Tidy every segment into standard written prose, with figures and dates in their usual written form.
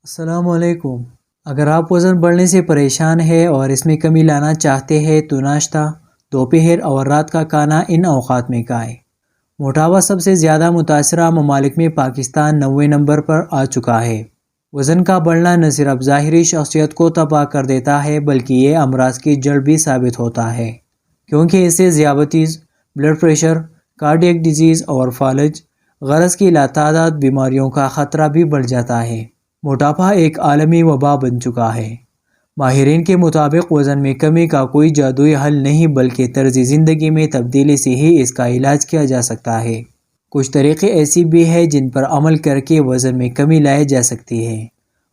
السلام علیکم۔ اگر آپ وزن بڑھنے سے پریشان ہیں اور اس میں کمی لانا چاہتے ہیں تو ناشتہ، دوپہر اور رات کا کھانا ان اوقات میں کھائیں۔ موٹاپا سب سے زیادہ متاثرہ ممالک میں پاکستان 90 نمبر پر آ چکا ہے۔ وزن کا بڑھنا نہ صرف ظاہری شخصیت کو تباہ کر دیتا ہے بلکہ یہ امراض کی جڑ بھی ثابت ہوتا ہے، کیونکہ اس سے ذیابیطس، بلڈ پریشر، کارڈیک ڈیزیز اور فالج غرض کی لاتعداد بیماریوں کا خطرہ بھی بڑھ جاتا ہے۔ موٹاپا ایک عالمی وبا بن چکا ہے۔ ماہرین کے مطابق وزن میں کمی کا کوئی جادوئی حل نہیں بلکہ طرز زندگی میں تبدیلی سے ہی اس کا علاج کیا جا سکتا ہے۔ کچھ طریقے ایسی بھی ہیں جن پر عمل کر کے وزن میں کمی لائی جا سکتی ہے،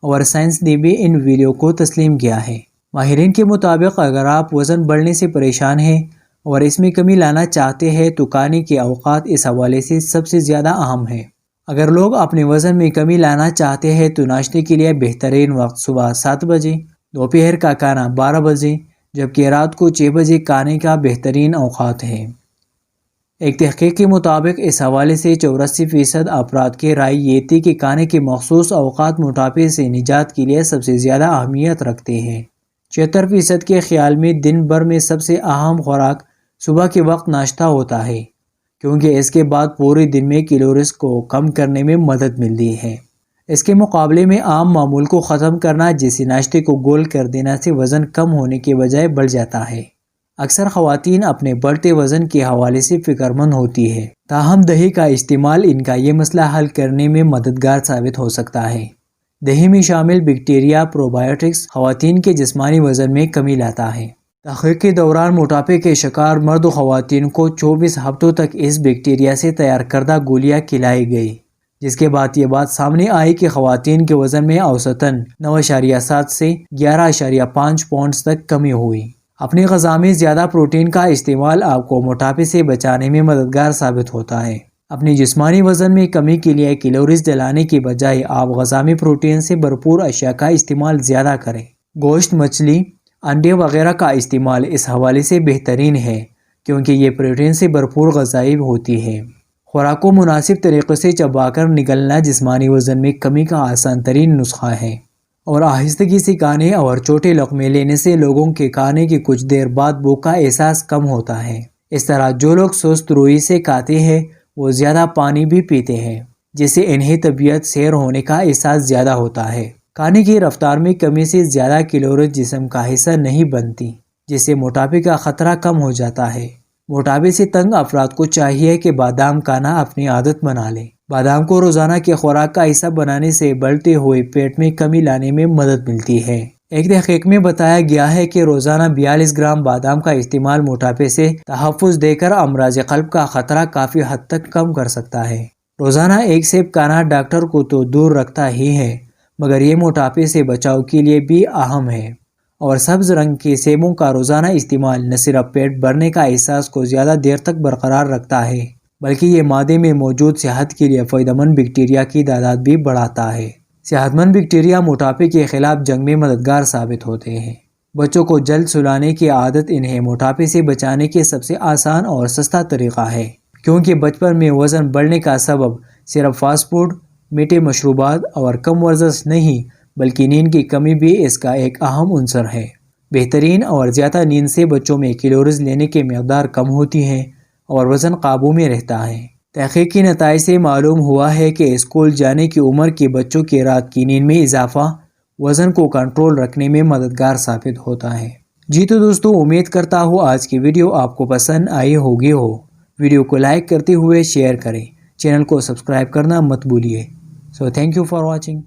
اور سائنس نے بھی ان ویڈیو کو تسلیم کیا ہے۔ ماہرین کے مطابق اگر آپ وزن بڑھنے سے پریشان ہیں اور اس میں کمی لانا چاہتے ہیں تو کھانے کے اوقات اس حوالے سے سب سے زیادہ اہم ہیں۔ اگر لوگ اپنے وزن میں کمی لانا چاہتے ہیں تو ناشتے کے لیے بہترین وقت صبح 7 بجے، دوپہر کا کھانا 12 بجے، جبکہ رات کو 6 بجے کھانے کا بہترین اوقات ہے۔ ایک تحقیق کے مطابق اس حوالے سے 84% افراد کی رائے یہ تھی کہ کھانے کے مخصوص اوقات موٹاپے سے نجات کے لیے سب سے زیادہ اہمیت رکھتے ہیں۔ 76% کے خیال میں دن بھر میں سب سے اہم خوراک صبح کے وقت ناشتہ ہوتا ہے، کیونکہ اس کے بعد پورے دن میں کیلوریز کو کم کرنے میں مدد ملتی ہے۔ اس کے مقابلے میں عام معمول کو ختم کرنا، جیسے ناشتے کو گول کر دینا، سے وزن کم ہونے کے بجائے بڑھ جاتا ہے۔ اکثر خواتین اپنے بڑھتے وزن کے حوالے سے فکر مند ہوتی ہے، تاہم دہی کا استعمال ان کا یہ مسئلہ حل کرنے میں مددگار ثابت ہو سکتا ہے۔ دہی میں شامل بیکٹیریا پروبائیوٹکس خواتین کے جسمانی وزن میں کمی لاتا ہے۔ تحقیق کے دوران موٹاپے کے شکار مرد و خواتین کو 24 ہفتوں تک اس بیکٹیریا سے تیار کردہ گولیاں کھلائی گئی، جس کے بعد یہ بات سامنے آئی کہ خواتین کے وزن میں اوسطاً 9.7 سے 11.5 پاؤنڈز تک کمی ہوئی۔ اپنی غذا میں زیادہ پروٹین کا استعمال آپ کو موٹاپے سے بچانے میں مددگار ثابت ہوتا ہے۔ اپنی جسمانی وزن میں کمی کے لیے کیلوریز جلانے کی بجائے آپ غذا میں پروٹین سے بھرپور اشیاء کا استعمال زیادہ کریں۔ گوشت، مچھلی، انڈے وغیرہ کا استعمال اس حوالے سے بہترین ہے، کیونکہ یہ پروٹین سے بھرپور غذائی ہوتی ہے۔ خوراک کو مناسب طریقے سے چبا کر نگلنا جسمانی وزن میں کمی کا آسان ترین نسخہ ہے، اور آہستگی سے کھانے اور چھوٹے لقمے لینے سے لوگوں کے کھانے کی کچھ دیر بعد بھوک کا احساس کم ہوتا ہے۔ اس طرح جو لوگ سست روی سے کھاتے ہیں وہ زیادہ پانی بھی پیتے ہیں، جس سے انہیں طبیعت سیر ہونے کا احساس زیادہ ہوتا ہے۔ کھانے کی رفتار میں کمی سے زیادہ کیلوریز جسم کا حصہ نہیں بنتی، جس سے موٹاپے کا خطرہ کم ہو جاتا ہے۔ موٹاپے سے تنگ افراد کو چاہیے کہ بادام کھانا اپنی عادت بنا لیں۔ بادام کو روزانہ کے خوراک کا حصہ بنانے سے بڑھتے ہوئے پیٹ میں کمی لانے میں مدد ملتی ہے۔ ایک تحقیق میں بتایا گیا ہے کہ روزانہ 42 گرام بادام کا استعمال موٹاپے سے تحفظ دے کر امراض قلب کا خطرہ کافی حد تک کم کر سکتا ہے۔ روزانہ ایک سیب کھانا ڈاکٹر کو تو دور رکھتا ہی ہے، مگر یہ موٹاپے سے بچاؤ کے لیے بھی اہم ہے۔ اور سبز رنگ کے سیبوں کا روزانہ استعمال نہ صرف پیٹ بھرنے کا احساس کو زیادہ دیر تک برقرار رکھتا ہے، بلکہ یہ معدے میں موجود صحت کے لیے فائدہ مند بیکٹیریا کی تعداد بھی بڑھاتا ہے۔ صحت مند بیکٹیریا موٹاپے کے خلاف جنگ میں مددگار ثابت ہوتے ہیں۔ بچوں کو جلد سلانے کی عادت انہیں موٹاپے سے بچانے کے سب سے آسان اور سستا طریقہ ہے، کیونکہ بچپن میں وزن بڑھنے کا سبب صرف فاسٹ فوڈ، میٹھے مشروبات اور کم ورزش نہیں بلکہ نیند کی کمی بھی اس کا ایک اہم عنصر ہے۔ بہترین اور زیادہ نیند سے بچوں میں کیلوریز لینے کی مقدار کم ہوتی ہے اور وزن قابو میں رہتا ہے۔ تحقیق کے نتائج سے معلوم ہوا ہے کہ اسکول جانے کی عمر کے بچوں کی رات کی نیند میں اضافہ وزن کو کنٹرول رکھنے میں مددگار ثابت ہوتا ہے۔ جی تو دوستو، امید کرتا ہوں آج کی ویڈیو آپ کو پسند آئی ہوگی۔ ویڈیو کو لائک کرتے ہوئے شیئر کریں، چینل کو سبسکرائب کرنا مت بھولیے۔ Thank you for watching.